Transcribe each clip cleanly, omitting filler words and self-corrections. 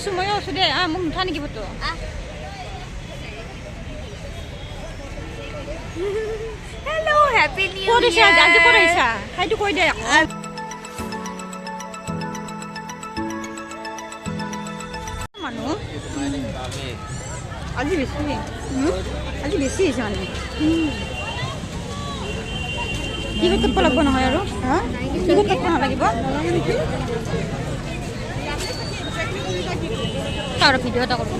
আছো দে মোক নুঠা নেকি ফটো Hello, happy new ক'ত year. আজি ক'ত আহিছা সেইটো কৈ দে মানুহ আজি বেছি হৈছে মানে টিকট কাটিব লাগিব নহয় আৰু টিকট কাটিব নালাগিব আৰু ভিডিঅ' এটা কৰোঁ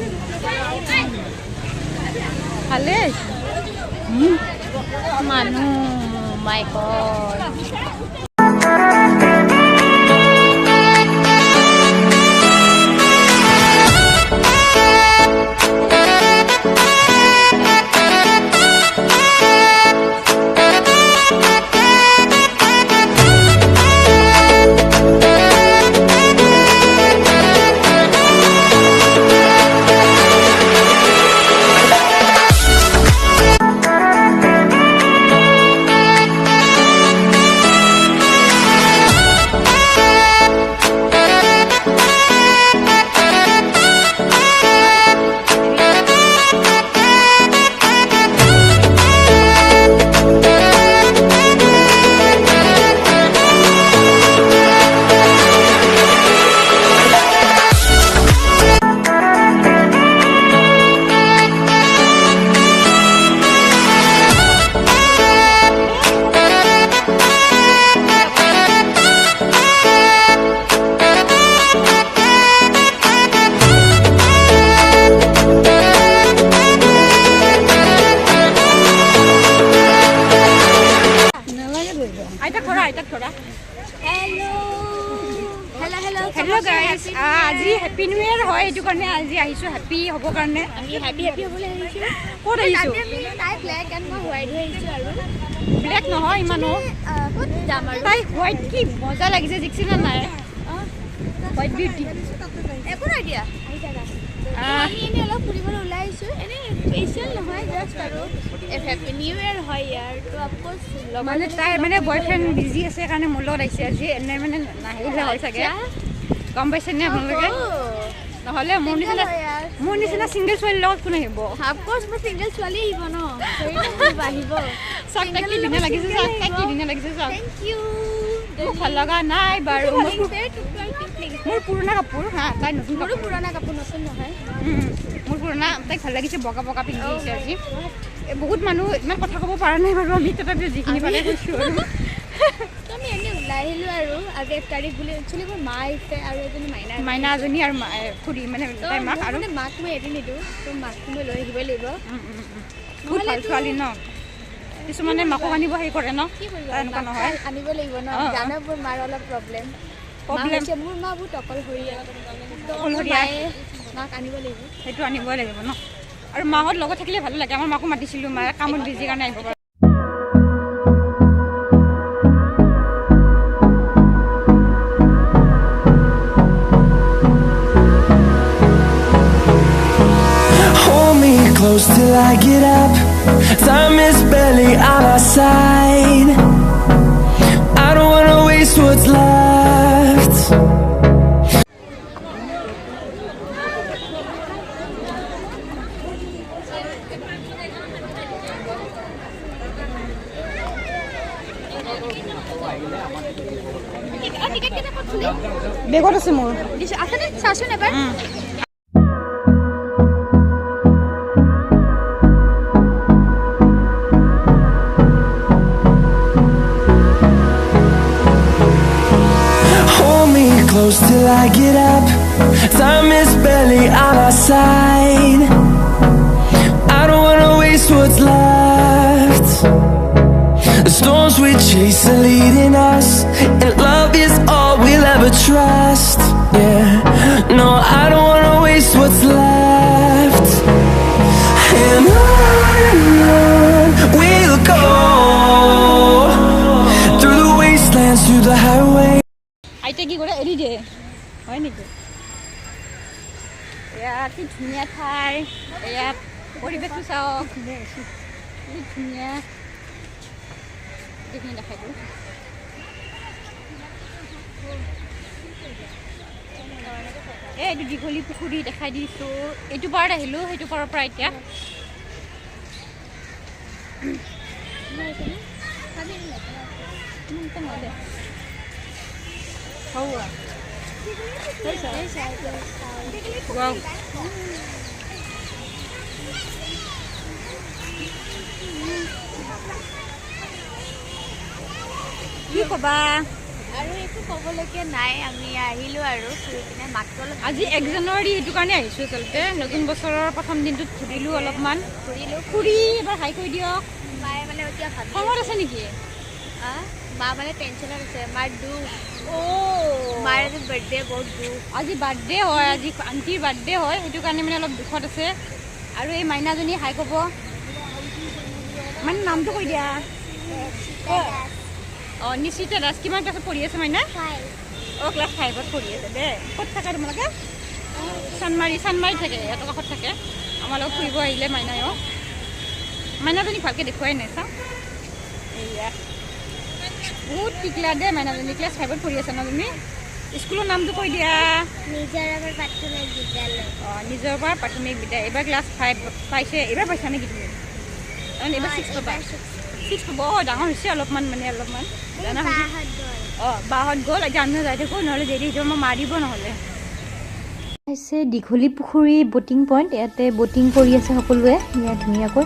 ভালে মানুহ মাই গড Hello guys, আজি happy new year হয় এটো কাৰণে আজি আহিছো happy হ'ব কাৰণে আমি happy হ'বলৈ আহিছো ক'ত আহিছো তাই black and মই white হৈ আহিছো আৰু black নহয় ইমানো ক'ত যাম আৰু তাই white কি মজা লাগিছে জিকছিল না নাই white beauty একো নাই দিয়া আহি থাকা আমি এনে অলপ ফুৰিবলৈ ওলাই আহিছো এনে স্পেশাল নহয় জাস্ট আৰু happy new year হয় ইয়াৰ তো অফ কোৰ্স মানে তাই মানে বয়ফ্ৰেণ্ড বিজি আছে কাৰণে মোৰ লগত আহিছে আজি এনে মানে নাহিলে হয় চাগে গম পাইছে নে আপোনালোকে নহলে মোৰ নিচিনা সিঙ্গেল ছোৱালী লগত কোন আহিব অফ কোৰ্স মই সিঙ্গেল ছোৱালী আহিব ন সেইটো আহিব চাক তাক কি দিনে লাগিছে চাক তাক কি দিনে লাগিছে চাক থ্যাংক ইউ ভাল লগা নাই বাৰু মোৰ পুৰণা কাপোৰ হা তাই নতুন মোৰো পুৰণা কাপোৰ নতুন নহয় মোৰ পুৰণা তাইক ভাল লাগিছে বগা বগা পিন্ধি আহিছে আজি বহুত মানুহ ইমান কথা ক'ব পৰা নাই বাৰু আমি তথাপিও যিখিনি পাৰে কৈছোঁ আৰু আমি এনে ওলাই আহিলোঁ আৰু আজি 1 তাৰিখ বুলি একচুৱেলি মোৰ মা আহিছে আৰু এজনী মাইনা এজনী আৰু খুৰী মানে তাই মাক আৰু মাক মই এৰি নিদিওঁ তো মাক মই লৈ আহিবই লাগিব বহুত ভাল ছোৱালী ন কিছুমানে মাকক আনিব হেৰি কৰে ন কি কৰিব এনেকুৱা নহয় আনিব লাগিব ন জানো মোৰ মাৰ অলপ প্ৰব্লেম মোৰ মা বহুত অকলশৰীয়া মাক আনিব লাগিব সেইটো আনিবই লাগিব ন আৰু মাহঁত লগত থাকিলে ভাল লাগে আমাৰ মাকো মাতিছিলোঁ মায়ে কামত বিজি কাৰণে আহিব পাৰে Close till I get up. Time is barely on our side. I don't wanna waste what's left. বেগত আছে মোৰ আছে নে চাচোন এবাৰ Close till I get up. Time is barely on our side. I don't wanna waste what's left. The storms we chase are leading us, and love is all we'll ever trust. Yeah, no, I don't wanna waste what's left. And on we'll go, through the wastelands, through the highway. আইতা কি কৰে এৰি দিয়ে হয় নেকি এয়া কি ধুনীয়া ঠাই এয়া পৰিৱেশটো চাওক কি ধুনীয়া দেখি দেখাই দিওঁ এইটো দীঘলীপুখুৰী দেখাই দিছোঁ এইটো পাৰত আহিলোঁ সেইটো পাৰৰ পৰা এতিয়া কি ক'বা আৰু একো ক'বলগীয়া নাই আমি আহিলোঁ আৰু ফুৰি কিনে মাত্ৰ আজি 1 জানুৱাৰী সেইটো কাৰণে আহিছোঁ আচলতে নতুন বছৰৰ প্ৰথম দিনটোত ঘূৰিলোঁ অলপমান ফুৰিলোঁ ফুৰি এবাৰ হাই কৰি দিয়ক মায়ে মানে এতিয়া ভাবি খঙত আছে নেকি মা মানে টেনশ্যনত আছে মাৰ দুখ অ' মাৰ আজি বাৰ্থডে বহুত দুখ আজি বাৰ্থডে হয় আজি আণ্টিৰ বাৰ্থডে হয় সেইটো কাৰণে মানে অলপ দুখত আছে আৰু এই মাইনাজনী হাই ক'ব মানে নামটো কৈ দিয়া অঁ নিশ্চিত দাস কিমান ক্লাছত পঢ়ি আছে মাইনা অঁ ক্লাছ 5ত পঢ়ি আছে দে ক'ত থাকে তোমালোকে চানমাৰী থাকে সিহঁতৰ কাষত থাকে আমাৰ লগত ফুৰিব আহিলে মাইনায়ো মাইনাজনীক ভালকৈ দেখুৱাই নাই চাওঁ এয়া বহুত টিকলা দে মাইনাজনী ক্লাছ 5ত পঢ়ি আছে ন তুমি স্কুলৰ নামটো কৈ দিয়া অঁ নিজৰ পৰা প্ৰাথমিক বিদ্যালয় এইবাৰ ক্লাছ 5 পাইছে এইবাৰ পাইছা নেকি তুমি এইবাৰ 6 পাবা 6 পাব অঁ ডাঙৰ হৈছে অলপমান মানে অলপমান জানা অঁ বাহঁত গ'ল এতিয়া আমিও যাই থাকোঁ নহ'লে দেৰি সেইটো মই মাৰিব নহ'লে হৈছে দীঘলীপুখুৰী ব'টিং পইণ্ট ইয়াতে ব'টিং কৰি আছে সকলোৱে ইয়াত ধুনীয়াকৈ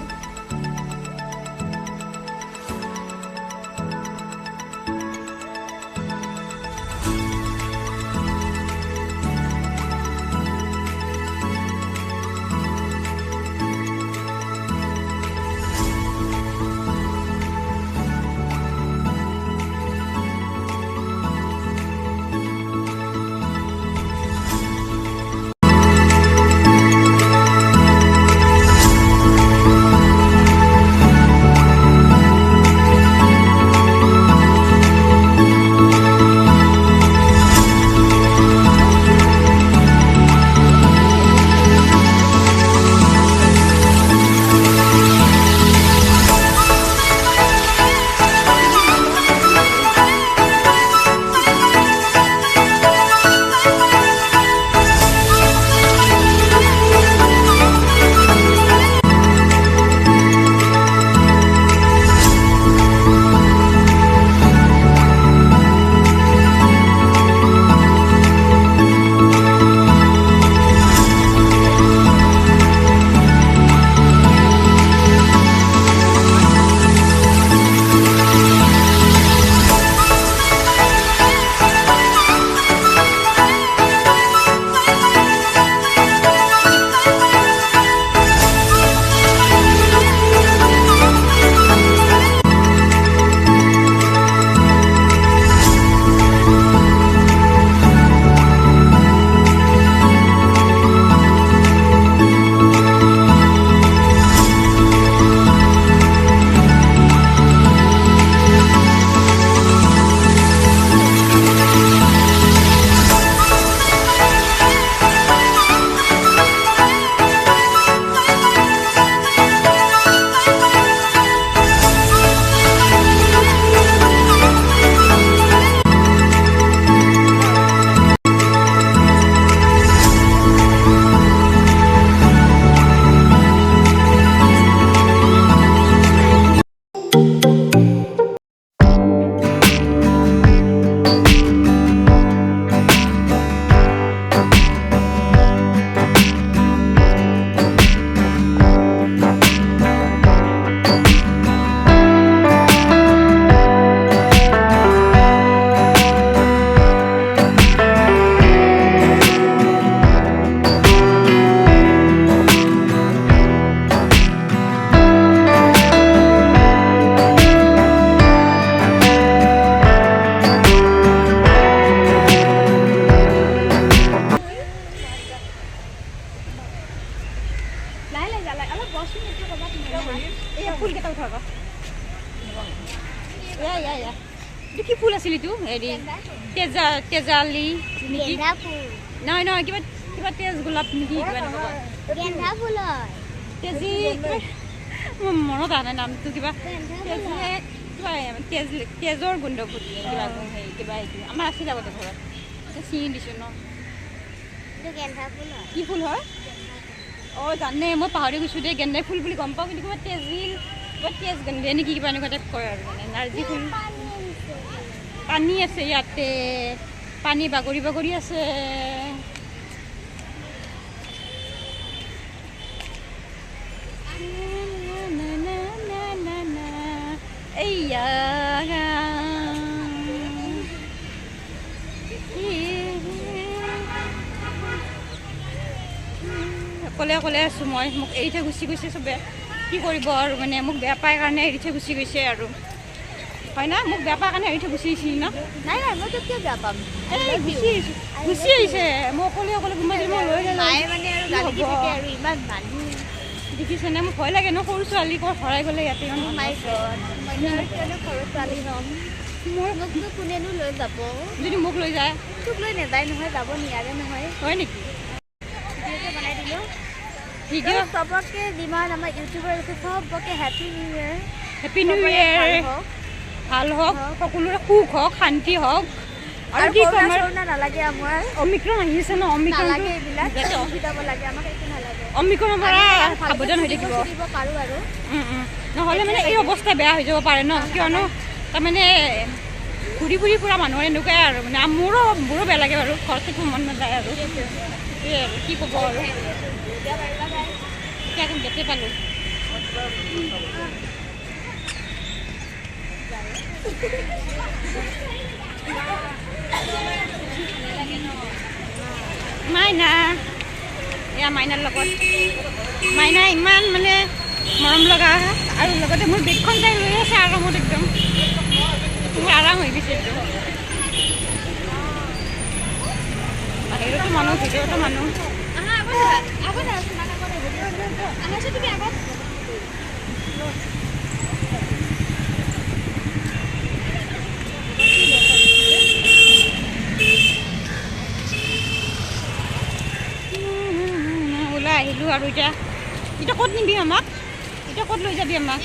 এইটো কি ফুল আছিল এইটো হেৰি তেজালি নেকি নহয় নহয় কিবা কিবা তেজ গোলাপ নেকি কিবা গেন্ধা ফুল তেজি মোৰ মনত অহা নাই নামটো কিবা তেজৰ গোন্ধ ফুটি কিবা হেৰি কিবা এইটো আমাৰ আছিল আগতে ঘৰত ছিঙি দিছোঁ ন কি ফুল হয় অঁ জানে মই পাহৰি গৈছোঁ দেই গেন্দাই ফুল বুলি গম পাওঁ কিন্তু কিবা তেজিল কিবা তেজ গেন্দাই নেকি কিবা এনেকুৱা টাইপ কয় আৰু মানে নাৰ্জী ফুল পানী আছে ইয়াতে পানী বাগৰি বাগৰি আছে এইয়া অকলে অকলে আছোঁ মই মোক এৰি থৈ গুচি গৈছে চবে কি কৰিব আৰু মানে মোক বেয়া পায় কাৰণে এৰি থৈ গুচি গৈছে আৰু হয় না মোক বেয়া পায় কাৰণে এৰি থৈ গুচি আহিছিল ন নাই নাই মইতো কিয় বেয়া পাম এই গুচি আহিছে মই অকলে অকলে কোনোবা মই লৈ মায়ে মানে আৰু গালি দি থাকে আৰু ইমান মানুহ দেখিছেনে মোক ভয় লাগে ন সৰু ছোৱালী ক'ত হৰাই গ'লে ইয়াতে ইমান মাই গড মই আৰু কিয়নো সৰু ছোৱালী হ'ম মোকনো কোনেনো লৈ যাব যদি মোক লৈ যায় তোক লৈ নাযায় নহয় যাব নোৱাৰে নহয় হয় নেকি ভিডিঅ'টো বনাই দিলোঁ ভিডিঅ' চবকে যিমান আমাৰ ইউটিউবাৰ আছে চবকে happy new year happy new year ভাল হওক সকলোৰে সুখ হওক শান্তি হওক আৰু কি ক'ম আৰু নালাগে আমাৰ অমিক্ৰণ আহিছে ন অমিক্ৰণ নালাগে এইবিলাক যাব লাগে আমাক একো নালাগে অমিক্ৰণৰ পৰা সাৱধান হৈ থাকিব পাৰোঁ আৰু নহ'লে মানে এই অৱস্থা বেয়া হৈ যাব পাৰে ন কিয়নো তাৰমানে ঘূৰি ফুৰি ফুৰা মানুহৰ এনেকুৱাই আৰু মানে মোৰো বেয়া লাগে বাৰু ঘৰত থাকিব মন নাযায় আৰু সেইটোৱে আৰু কি ক'ব আৰু এতিয়া আকৌ গেটে পালোঁ মাইনা এয়া মাইনাৰ লগত মাইনা ইমান মানে মৰম লগা আৰু লগতে মোৰ বেগখন তাই লৈ আছে আৰামত একদম মোৰ আৰাম হৈ গৈছে একদম বাহিৰতো মানুহ ভিতৰতো মানুহ ওলাই আহিলোঁ আৰু এতিয়া ক'ত নিবি আমাক এতিয়া ক'ত লৈ যাবি আমাক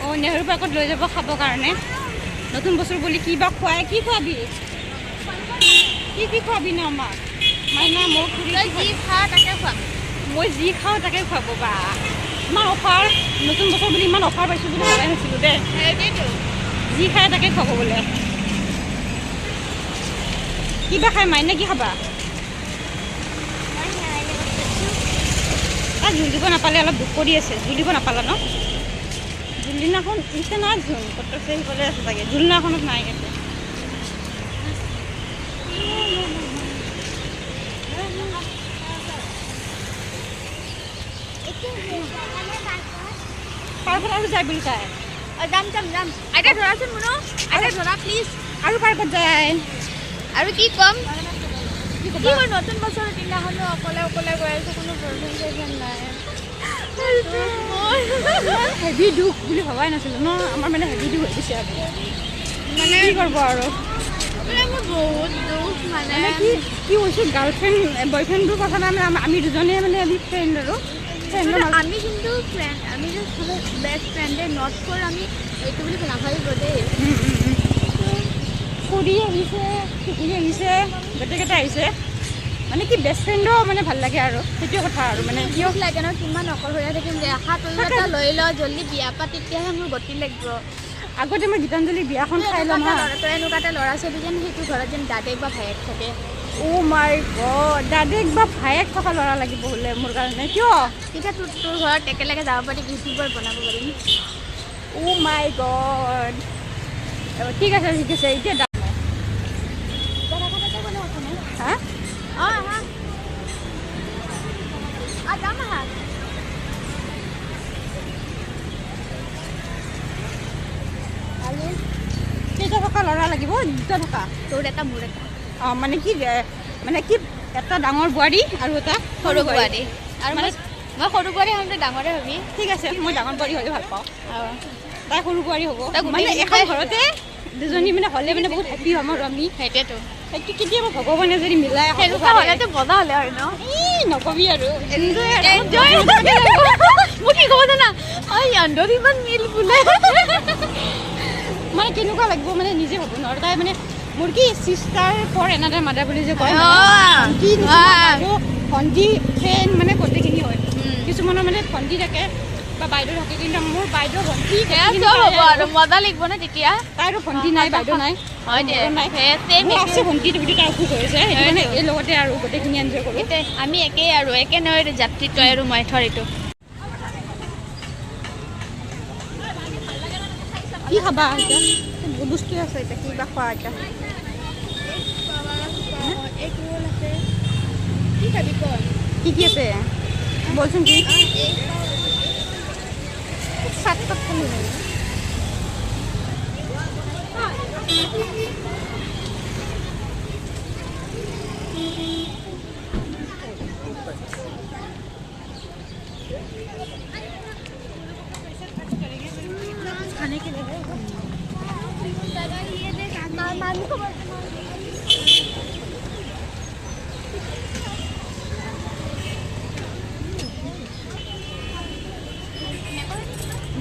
অঁ নেহেৰু পাৰ্কত লৈ যাব খাবৰ কাৰণে নতুন বছৰ বুলি কি বা খুৱাই কি খুৱাবি কি খুৱাবি ন আমাক মাইনা মোক যি খাওঁ তাকে খুৱাম মই যি খাওঁ তাকে খুৱাব বা ইমান অফাৰ নতুন বছৰ বুলি ইমান অফাৰ পাইছোঁ বুলি ভবাই নাছিলোঁ দেই যি খায় তাকে খুৱাব বোলে কিবা খাই মাইনা কি খাবা জোল দিব নাপালে অলপ দুখ কৰি আছে জোল দিব নাপালা ন জোলদিনাখন ইতে নাই জোল কত আছে সিফালে আছে চাগে জোলদিনাখনত নাই ইয়াতে পাৰ্কত আৰু যায় বুলি তাই যাম আইতা ধৰাচোন মোনো আইতা ধৰা প্লিজ আৰু পাৰ্কত যায় আৰু কি ক'ম কি মই নতুন বছৰৰ দিনাখনো অকলে গৈ আছোঁ কোনো প্ৰব্লেম নাই হেভি দুখ বুলি ভবাই নাছিলোঁ ন আমাৰ মানে হেভি দুখ হৈ গৈছে আৰু মানে কি কৰিব আৰু মোৰ বহুত দুখ মানে কি কৈছোঁ গাৰ্লফ্ৰেণ্ড বয়ফ্ৰেণ্ডটোৰ কথা নাই মানে আমি দুজনে মানে আমি ফ্ৰেণ্ড আৰু আমি কিন্তু ফ্ৰেণ্ড আমি যে সবে বেষ্ট ফ্ৰেণ্ডে নট ফৰ আমি এইটো বুলি নাভাবিব দেই খুৰী আহিছে গোটেইকেইটা আহিছে মানে কি বেষ্ট ফ্ৰেণ্ডো মানে ভাল লাগে আৰু সেইটোৱে কথা আৰু মানে কিয় লাগে ন কিমান অকলশৰীয়া থাকিম যে আশা তৈল এটা লৈ লওঁ জল্দি বিয়া পা তেতিয়াহে মোৰ গতি লাগিব আগতে মই গীতাঞ্জলি বিয়াখন খাই ল'ম তই এনেকুৱা এটা ল'ৰা ছোৱালী যেন সেইটো ঘৰত যেন দাদেক বা ভায়েক থাকে মাই গড দাদেক বা ভায়েক থকা ল'ৰা লাগিব হ'লে মোৰ কাৰণে কিয় তেতিয়া তোৰ ঘৰত একেলগে যাব পাৰিম ইউটিউবাৰ বনাব পাৰিম মাই গড ঠিক আছে এতিয়া হা কেইটা থকা ল'ৰা লাগিব দুটা থকা তোৰ এটা মোৰ এটা অঁ মানে কি এটা ডাঙৰ বোৱাৰী আৰু এটা সৰু বোৱাৰী আৰু মই সৰু বোৱাৰী হ'লে ডাঙৰে হ'বি ঠিক আছে মই ডাঙৰ বোৱাৰী হ'লে ভাল পাওঁ তাই সৰু বোৱাৰী হ'ব মানে এখন ঘৰতে দুজনী মানে হ'লে মানে বহুত হেপী হ'ম আৰু আমি সেইটোৱেতো সেইটো কেতিয়াবা ভগৱানে যদি মিলাই সেনেকুৱা হ'লেতো মজা হ'লে হয় ন নকবি আৰু মোক কি ক'ব জানা আন্দৰ ইমান মিল বোলে মানে কেনেকুৱা লাগিব মানে নিজে হ'ব নোৱাৰোঁ তাই মানে মোৰ কি চিষ্টাৰ ফৰ এনাডাৰ মাদাৰ বুলি যে কয় ভণ্টি ফ্ৰেণ্ড মানে গোটেইখিনি হয় কিছুমানৰ মানে ভণ্টি থাকে বা বাইদেউ থাকে কিন্তু মোৰ বাইদেউ ভণ্টি হ'ব আৰু মজা লাগিব ন তেতিয়া তাইৰো ভণ্টি নাই বাইদেউ নাই হয় দে আছে ভণ্টি বুলি তাৰ অসুখ হৈছে সেইটো মানে এই লগতে আৰু গোটেইখিনি এনজয় কৰোঁ আমি একেই আৰু একে নহয় যাত্ৰী তই আৰু মই থৰ এইটো কি খাবা এতিয়া বস্তু আছে এতিয়া কিবা খোৱা এতিয়া কি খাবি ক কি আছে বলচোন কি চাট তাত খালি खाने के लिए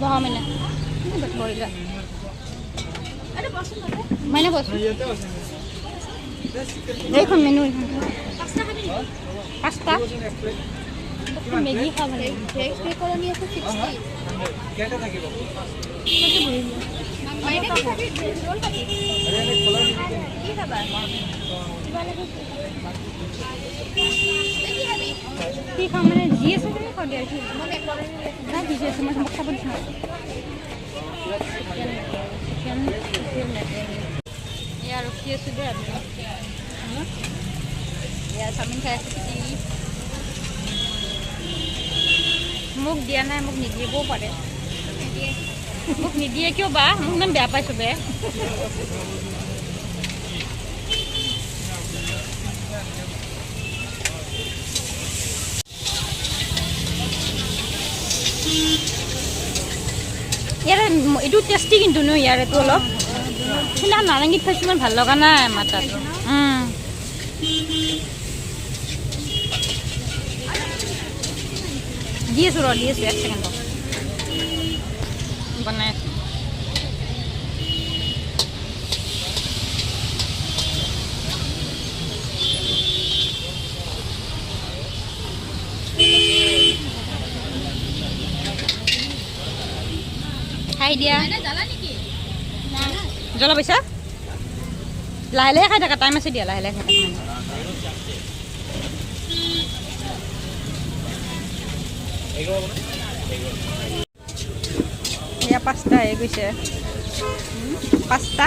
वहाँ मैंने मैंने बस देखो मेनू पास्ता मेगी खा भाई কলনি আছে 60 কেটা থাকিব মাইনে কি খাবি রোল খাবি কি খাবা কিবা লাগে দেখি খাবি কি খাম মানে জি আছে তুমি খাও দিয়া কি মনে কলনি না জি আছে মই খাব দিছ यार रखिए सुबह यार सामिन खाई आछे মোক দিয়া নাই মোক নিদিবও পাৰে মোক নিদিয়ে কিয় বা মোক ইমান বেয়া পাই চবে ইয়াৰ এইটো টেষ্টি কিন্তু ন ইয়াৰ এইটো অলপ সিনা নাৰেংগীত খাইছোঁ ইমান ভাল লগা নাই আমাৰ তাত দি আছোঁ ৰ দি আছোঁ 1 ছেকেণ্ড বনাই আছোঁ খাই দিয়া জ্বলা পাইছা লাহে লাহে খাই থাকা টাইম আছে দিয়া লাহে লাহে খাই থাকা এয়া পাস্তা হৈ গৈছে পাস্তা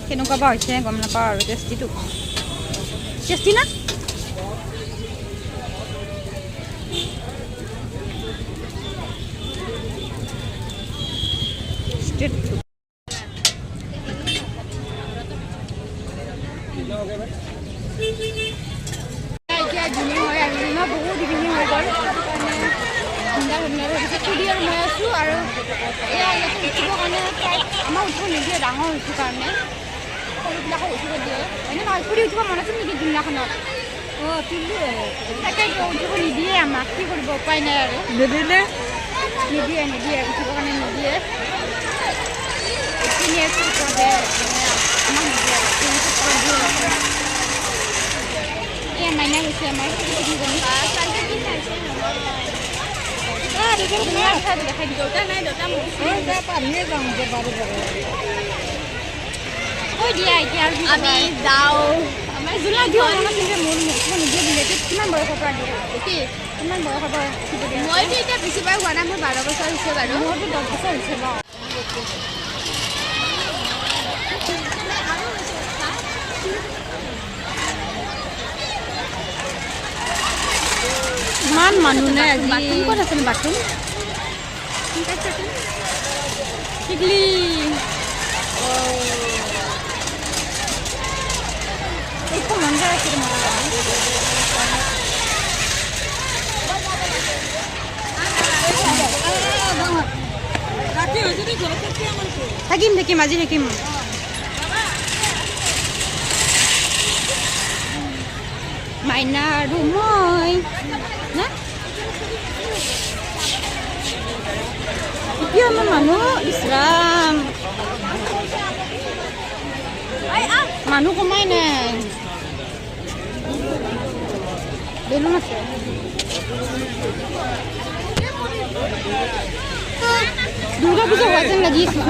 কেনেকুৱা বা হৈছে গম নাপাওঁ আৰু টেষ্টিটো টেষ্টি না स्ट्रीट फूड बहुत इभिनिंग हो गल सुंदर सुंदर खुदी और मैं आसो और उठिब कारण आम उठिब निदिए डाঙर होइছো কাৰণে সৰুবিলাকো উঠিব দিয়ে এনে নহয় খুদি উঠিব মন আছে নেকি দিনাখনত তাকে উঠিব নিদিয়ে আমাক কি কৰিব উপায় নাই আৰু নিদিলে নিদিয়ে নিদিয়ে উঠিব কাৰণে নিদিয়ে মাইনা হৈছে আমাৰ দেখাই দেউতা নাই দেউতা পাৰিয়ে যাওঁ যে বাৰু কৈ দিয়া এতিয়া আৰু আমি যাওঁ আমাৰ জোলা দিওঁ মোৰ নিদিয়ে দিলে কিমান বয়সৰ পৰা দিয়ে কি কিমান বয়সৰ পৰা মইতো এতিয়া বেছি বাৰ হোৱা নাই মোৰ 12 বছৰ হৈছে বাৰু মোৰতো 10 বছৰ হৈছে ন ইমান মানুহ নাই আজি বাথৰুম ক'ত আছে বাথৰুম টিকলি একো মন যায় আছে থাকিম থাকিম আজি থাকিম মাইনা আৰু মই না এতিয়া আমাৰ মানুহ ইছৰাম মানুহ কমাই নাই বেলুন আছে দুৰ্গা পূজা হওয়া যেন লাগিয়েছে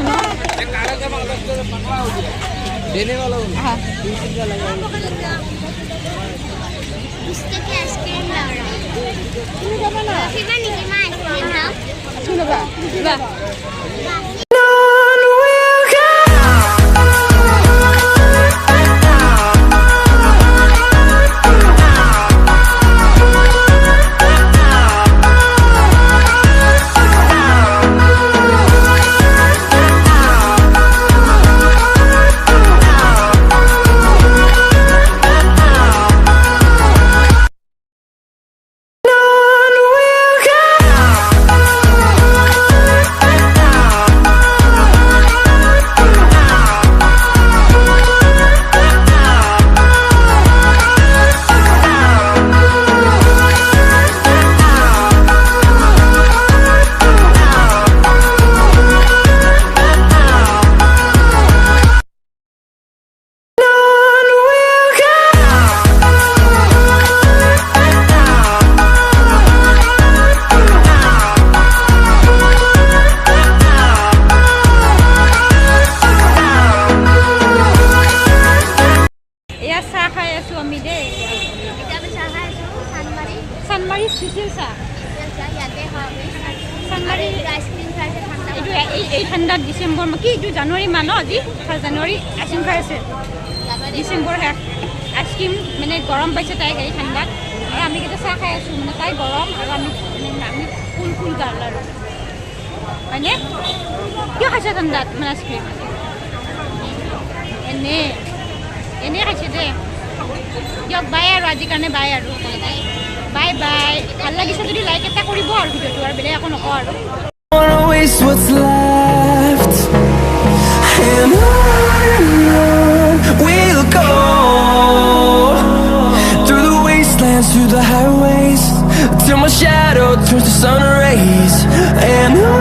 ঠান্ডাত ডিসেম্বৰ কি এইটো জানুৱাৰী মাহ ন আজি 1 জানুৱাৰী আইচক্ৰীম খাই আছে ডিসেম্বৰ শেষ আইচক্ৰীম মানে গৰম পাইছে তাই গাড়ী ঠাণ্ডাত আৰু আমি কেইটা চাহ খাই আছোঁ মানে তাই গৰম আৰু আমি ফুল গাল আৰু হয়নে কিয় খাইছে ঠাণ্ডাত মানে আইচক্ৰীম এনে খাইছে দে দিয়ক বাই আৰু আজিৰ কাৰণে বাই আৰু বাই বাই ভাল লাগিছে যদি লাইক এটা কৰিব আৰু ভিডিঅ'টো আৰু বেলেগ একো নকওঁ আৰু wanna waste what's left, and on we'll go, through the wastelands, through the highways, till my shadow turns to sun rays, and on